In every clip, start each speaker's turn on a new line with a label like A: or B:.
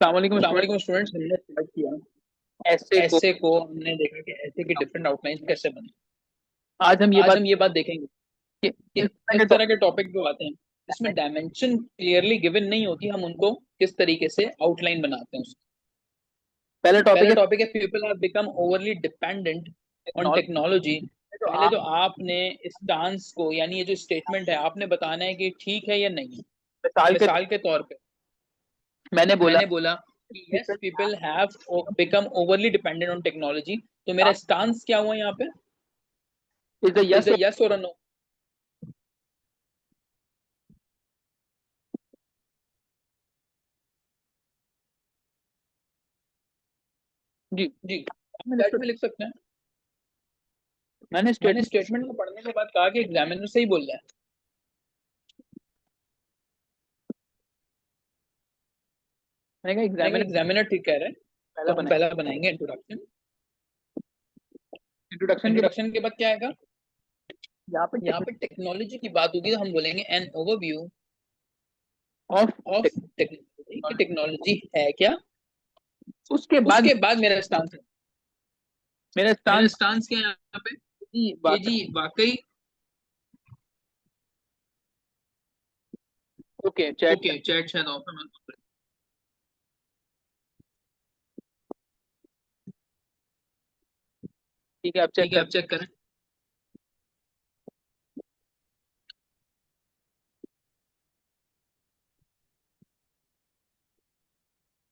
A: अस्सलाम स्टूडेंट्स, हमने स्टार्ट किया
B: ऐसे को
A: ऐसे को। हमने देखा कि ऐसे की डिफरेंट आउटलाइन कैसे बने।
B: आज हम ये
A: आज
B: बात
A: हम ये बात देखेंगे
B: कि
A: कि
B: इस तरह के
A: इस तरह के टॉपिक जो आते हैं इसमें
B: टॉपिक
A: डायमेंशन क्लियरली गिवन नहीं होती, हम उनको किस तरीके से आउटलाइन बनाते हैं उसकी।
B: पहला टॉपिक
A: पहला
B: है
A: टॉपिक है people have become overly dependent on
B: technology.
A: Technology.
B: तो
A: पहले
B: आप
A: तो आपने स्टांस को, यानी ये जो स्टेटमेंट है, आपने बताना है कि ठीक है या नहीं।
B: मिसाल के
A: मिसाल के तौर पे
B: मैंने बोला
A: मैंने बोला कि yes people have become overly dependent on technology, तो मेरा स्टांस क्या हुआ यहाँ पे?
B: Is a
A: is
B: yes.
A: A yes और अ नो?
B: जी,
A: जी,
B: मैंने
A: चैट में लिख सकते हैं।
B: मैंने
A: मैंने
B: स्टेटमेंट
A: स्टेटमेंट को पढ़ने के बाद कहा कि एग्जामिनर सही बोल रहा है।
B: मैंने कहा
A: मैंने कहा
B: एग्जामिनर
A: एग्जामिनर ठीक कह रहा है।
B: पहला
A: तो हम
B: बनाए।
A: पहला बनाएंगे इंट्रोडक्शन।
B: इंट्रोडक्शन के बाद
A: इंट्रोडक्शन के बाद क्या आएगा?
B: यहाँ पे
A: यहाँ पे टेक्नोलॉजी की बात होगी तो हम बोलेंगे an overview
B: of
A: of technology, कि टेक्नोलॉजी है क्या।
B: उसके बाद
A: उसके बाद मेरा स्टांस है।
B: मेरा
A: मेरा
B: स्टांस
A: स्टांस क्या है यहाँ पे? कि
B: बात।
A: जी वाकई।
B: Okay chat.
A: ओके, चैट शायद ऑफ है।
B: ठीक है, आप चेक
A: ठीक है,
B: कर।
A: आप चेक करें।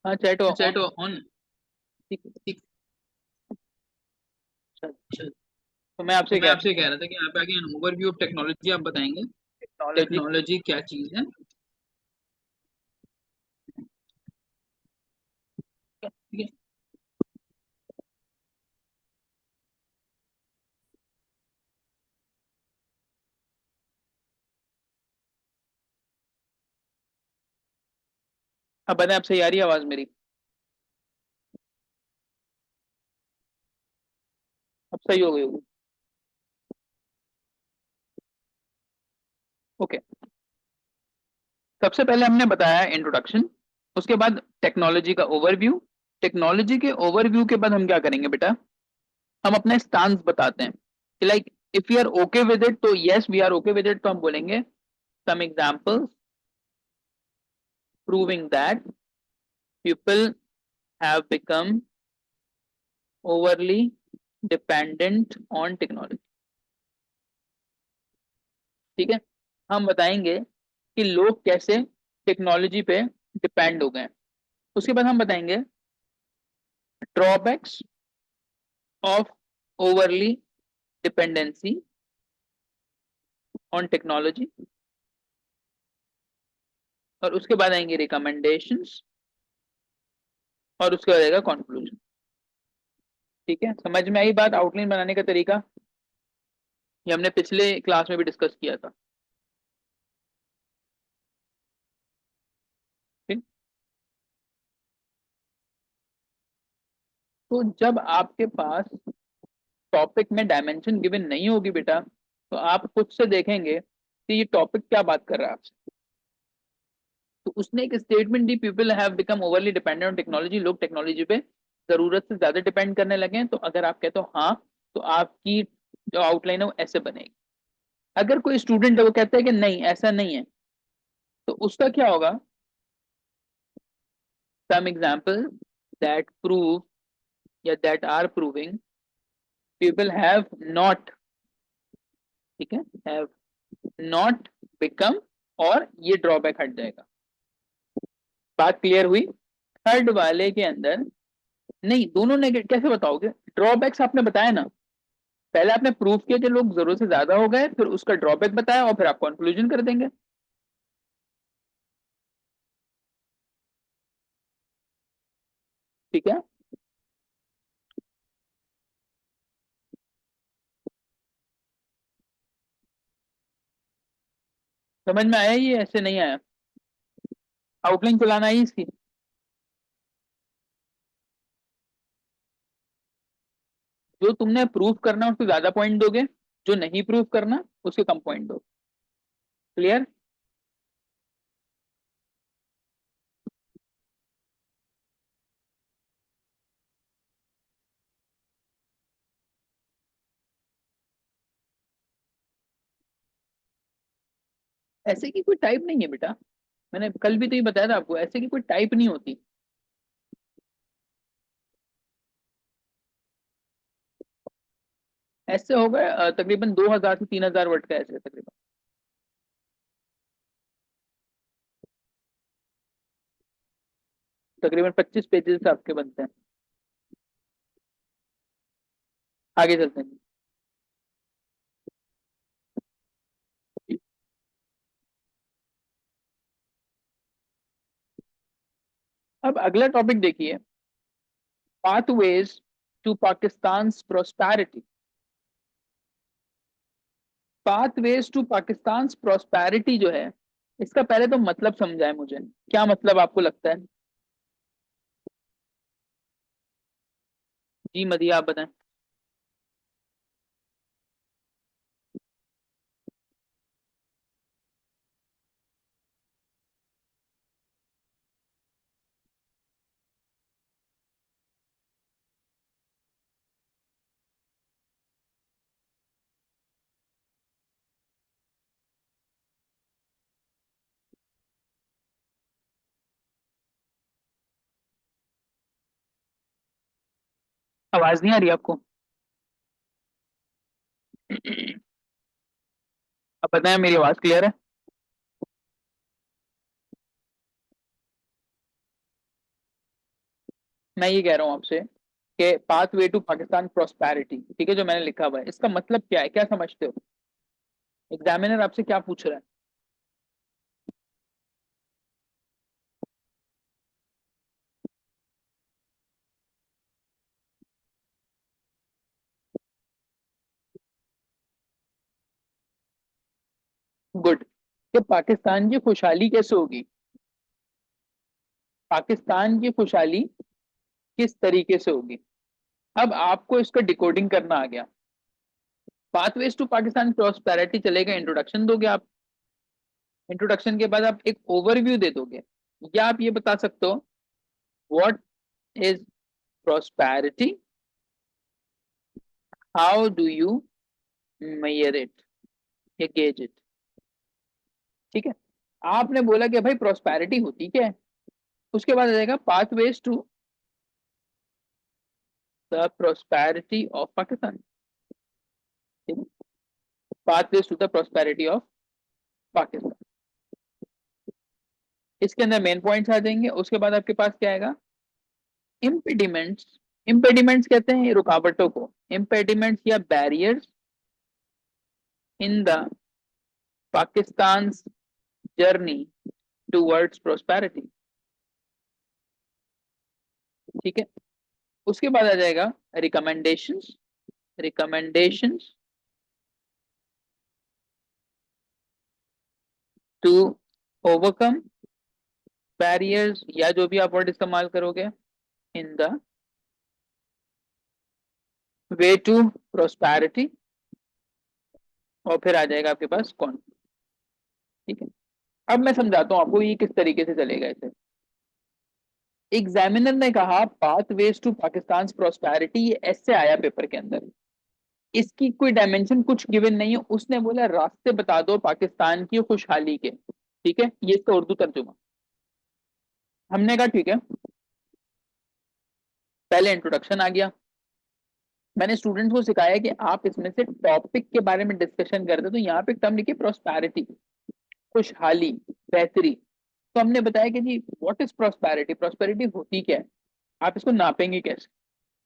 B: हाँ चैट ऑन।
A: Chat on.
B: ठीक है।
A: ठीक।
B: अच्छा,
A: चल।
B: तो मैं
A: तो
B: आपसे
A: मैं
B: कह रहा
A: आपसे कह रहा था कि यहाँ पे आगे ओवरव्यू ऑफ टेक्नोलॉजी आप बताएंगे।
B: हूँ टेक्नोलॉजी।
A: टेक्नोलॉजी क्या चीज है? ठीक है।
B: अब बताएं, आपसे यारी आवाज मेरी अब सही हो गई होगी। ओके, सबसे पहले हमने बताया इंट्रोडक्शन, उसके बाद टेक्नोलॉजी का ओवरव्यू। टेक्नोलॉजी के ओवरव्यू के बाद हम क्या करेंगे बेटा, हम अपने स्टांस बताते हैं कि like if you are okay with it तो yes we are okay with it, तो हम बोलेंगे some examples proving that people have become overly dependent on technology. ठीक है, हम बताएंगे कि लोग कैसे टेक्नोलॉजी पे डिपेंड हो गए हैं। उसके बाद हम बताएंगे drawbacks of overly dependency on technology, और उसके बाद आएंगे रिकमेंडेशंस, और उसके बाद आएगा कंक्लूजन। ठीक है, समझ में आई बात, आउटलाइन बनाने का तरीका? ये हमने पिछले क्लास में भी डिस्कस किया था। ठीक, तो जब आपके पास टॉपिक में डायमेंशन गिवन नहीं होगी बेटा, तो आप खुद से देखेंगे कि ये टॉपिक क्या बात कर रहा है आपसे। तो उसने एक statement the, people have become overly dependent on technology, लोग टेक्नोलॉजी पे जरूरत से ज्यादा डिपेंड करने लगे हैं। तो अगर आप कहते हो हाँ, तो आपकी जो आउटलाइन है वो ऐसे बनेगी। अगर कोई स्टूडेंट है वो कहता है कि नहीं ऐसा नहीं है, तो उसका क्या होगा, सम एग्जाम्पल दैट प्रूव या that are proving people have not, ठीक है, हैव नॉट बिकम, और ये ड्रॉबैक हट जाएगा। बात क्लियर हुई? थर्ड वाले के अंदर नहीं, दोनों ने कैसे बताओगे? ड्रॉबैक्स आपने बताया ना, पहले आपने प्रूफ किया कि लोग जरूरत से ज्यादा हो गए, फिर उसका ड्रॉबैक बताया, और फिर आप कंक्लूजन कर देंगे। ठीक है, समझ में आया? ये ऐसे नहीं आया? आउटलाइन चलाना आई इसकी? जो तुमने प्रूफ करना उसको ज्यादा पॉइंट दोगे, जो नहीं प्रूफ करना उसके कम पॉइंट दो। क्लियर? ऐसे की कोई टाइप नहीं है बेटा, मैंने कल भी तो ये बताया था आपको, ऐसे की कोई टाइप नहीं होती। ऐसे हो गए तकरीबन 2000 से 3000 वर्ड का ऐसे तकरीबन। तकरीबन 25 पेजेस आपके बनते हैं। आगे चलते हैं। अब अगला टॉपिक देखिए, pathways to Pakistan prosperity. Pathways to Pakistan prosperity जो है, इसका पहले तो मतलब समझाए मुझे, क्या मतलब आपको लगता है? जी मदिया आप बताएं। आवाज नहीं आ रही आपको? अब बताएं, मेरी आवाज क्लियर है? मैं ये कह रहा हूँ आपसे कि पाथवे टू पाकिस्तान प्रोस्पैरिटी, ठीक है, जो मैंने लिखा हुआ है, इसका मतलब क्या है, क्या समझते हो? एग्जामिनर आपसे क्या पूछ रहा है? गुड। कि पाकिस्तान की खुशहाली कैसे होगी, पाकिस्तान की खुशहाली किस तरीके से होगी। अब आपको इसका डिकोडिंग करना आ गया। पाथवेज टू पाकिस्तान प्रॉस्पेरिटी चलेगा, इंट्रोडक्शन दोगे आप, इंट्रोडक्शन के बाद आप एक ओवरव्यू दे दोगे, या आप ये बता सकते हो what is prosperity, how do you measure it, या गेज इट। ठीक है, आपने बोला कि भाई प्रॉस्पेरिटी होती क्या है, उसके बाद आ जाएगा pathways to the prosperity of Pakistan. ठीक है, pathways to the prosperity of Pakistan, इसके अंदर मेन पॉइंट्स आ जाएंगे। उसके बाद आपके पास क्या आएगा, इम्पेडिमेंट्स। इम्पेडिमेंट्स कहते हैं रुकावटों को, इम्पेडिमेंट्स या barriers in the Pakistan journey towards prosperity. ठीक है, उसके बाद आ जाएगा recommendations, recommendations to overcome barriers, या जो भी आप वर्ड इस्तेमाल करोगे, in the way to prosperity, और फिर आ जाएगा आपके पास कौन। ठीक है, अब मैं समझाता हूँ आपको ये किस तरीके से चलेगा इसे। एग्जामिनर ने कहा पाथवेज टू पाकिस्तान प्रोस्पेरिटी, ये ऐसे आया पेपर के अंदर, इसकी कोई डायमेंशन कुछ गिवन नहीं है, उसने बोला रास्ते बता दो पाकिस्तान की खुशहाली के। ठीक है, ये इसका उर्दू तर्जुमा। हमने कहा ठीक है, पहले इंट्रोडक्शन आ गया, मैंने स्टूडेंट्स को सिखाया कि आप इसमें से टॉपिक के बारे में डिस्कशन करते, तो यहाँ पे टर्म लिखिए प्रोस्पैरिटी, खुशहाली, बेहतरी। तो हमने बताया कि जी व्हाट इज प्रोस्पैरिटी, प्रोस्पेरिटी होती क्या है, आप इसको नापेंगे कैसे,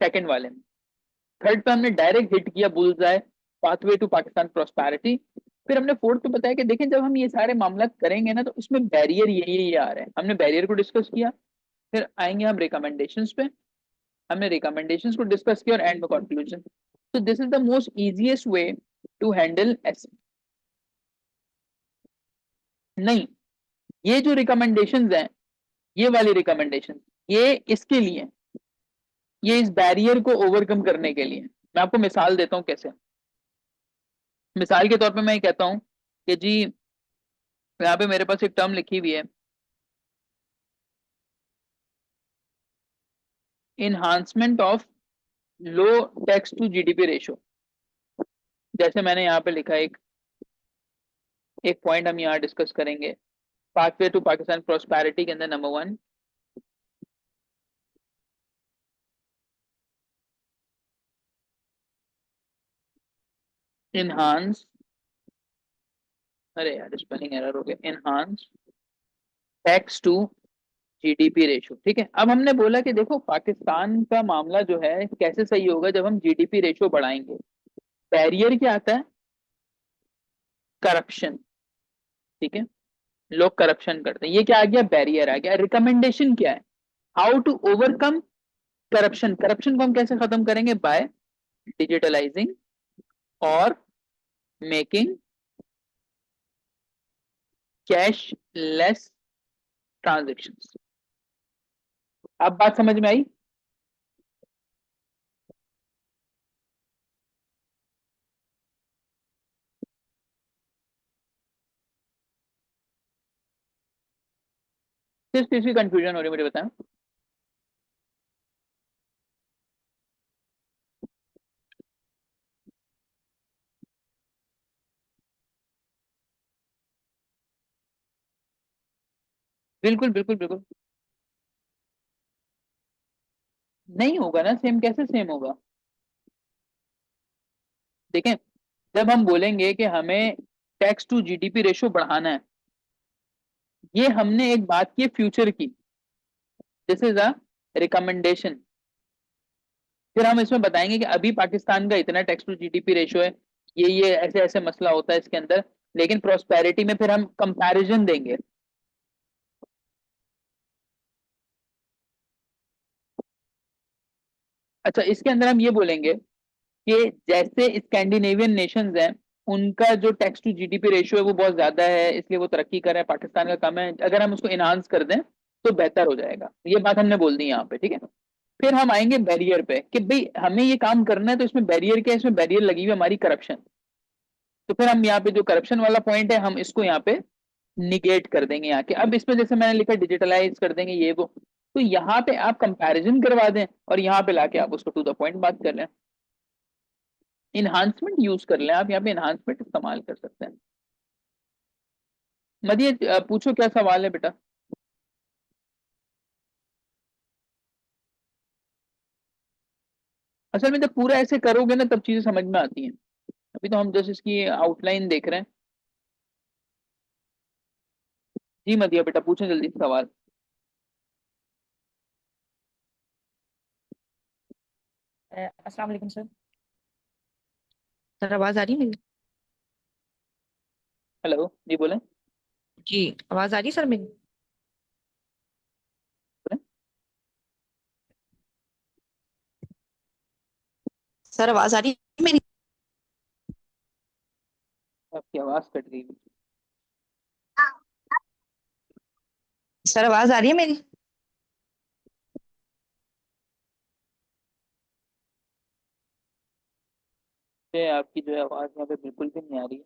B: सेकंड वाले में। थर्ड पे हमने डायरेक्ट हिट किया बुलजाय, पाथवे टू पाकिस्तान प्रोस्पैरिटी। फिर हमने फोर्थ पे बताया कि देखें जब हम ये सारे मामला करेंगे ना, तो इसमें बैरियर ये आ रहे हैं, हमने बैरियर को डिस्कस किया। फिर आएंगे हम रिकमेंडेशंस पे, हमने रिकमेंडेशंस को डिस्कस किया, और एंड में कंक्लूजन। तो this is the most easiest way to handle as. नहीं, ये जो रिकमेंडेशंस हैं, ये वाली रिकमेंडेशन, ये इसके लिए, ये इस बैरियर को ओवरकम करने के लिए। मैं आपको मिसाल देता हूँ कैसे। मिसाल के तौर पे मैं ये कहता हूँ कि जी यहाँ पे मेरे पास एक टर्म लिखी हुई है, enhancement of low tax to GDP ratio. जैसे मैंने यहाँ पे लिखा है एक एक पॉइंट हम यहाँ डिस्कस करेंगे पाथवे टू पाकिस्तान प्रॉस्पेरिटी के अंदर। नंबर 1, इनहांस, अरे यार स्पेलिंग एरर हो गया, enhance tax to GDP ratio. ठीक है, अब हमने बोला कि देखो पाकिस्तान का मामला जो है कैसे सही होगा जब हम जीडीपी रेशो बढ़ाएंगे। बैरियर क्या आता है? करप्शन। ठीक है, लोग करप्शन करते हैं, ये क्या आ गया? बैरियर आ गया। रिकमेंडेशन क्या है? How to overcome corruption. Corruption को हम कैसे खत्म करेंगे? बाय डिजिटलाइजिंग और मेकिंग कैश लेस ट्रांजेक्शन। अब बात समझ में आई? किस चीज की कंफ्यूजन हो रही है मुझे बताएं। बिल्कुल बिल्कुल बिल्कुल। नहीं होगा ना सेम, कैसे सेम होगा? देखें, जब हम बोलेंगे कि हमें टैक्स टू जीडीपी रेशो बढ़ाना है, ये हमने एक बात की फ्यूचर की, दिस इज अ रिकमेंडेशन। फिर हम इसमें बताएंगे कि अभी पाकिस्तान का इतना टैक्स टू जीडीपी रेशो है, ये ऐसे ऐसे मसला होता है इसके अंदर, लेकिन प्रोस्पेरिटी में फिर हम कंपैरिजन देंगे। अच्छा, इसके अंदर हम ये बोलेंगे कि जैसे स्कैंडिनेवियन नेशंस हैं, उनका जो टैक्स टू जीडीपी रेशियो है वो बहुत ज्यादा है, इसलिए वो तरक्की कर रहे हैं, पाकिस्तान का कम है। अगर हम उसको इनहांस कर दें तो बेहतर हो जाएगा, ये बात हमने बोल दी यहाँ पे। ठीक है, फिर हम आएंगे बैरियर पे कि भाई हमें ये काम करना है, तो इसमें बैरियर क्या है? इसमें बैरियर लगी हुई है हमारी करप्शन। तो फिर हम यहाँ पे जो करप्शन वाला पॉइंट है हम इसको यहाँ पे निगेट कर देंगे यहाँ के। अब इसमें जैसे मैंने लिखा डिजिटलाइज कर देंगे ये वो, तो यहाँ पे आप कंपैरिजन करवा दें और यहाँ पे लाके आप उसको टू द पॉइंट बात कर लें, इन्हांसमेंट यूज कर लें। आप यहाँ पे इन्हांसमेंट इस्तेमाल कर सकते हैं। मदिए पूछो क्या सवाल है बेटा। असल में जब पूरा ऐसे करोगे ना तब चीजें समझ में आती हैं, अभी तो हम जस्ट इसकी आउटलाइन देख रहे हैं। जी मदिया बेटा पूछो जल्दी से सवाल।
C: अस्सलाम वालेकुम सर। सर आवाज आ रही है मेरी?
B: हेलो जी बोले।
C: जी, आवाज आ रही है सर मेरी? सर आवाज आ रही है मेरी?
B: आपकी आवाज कट गई।
C: सर आवाज आ रही है मेरी?
B: आपकी जो है आवाज यहाँ पे बिल्कुल भी नहीं आ रही है।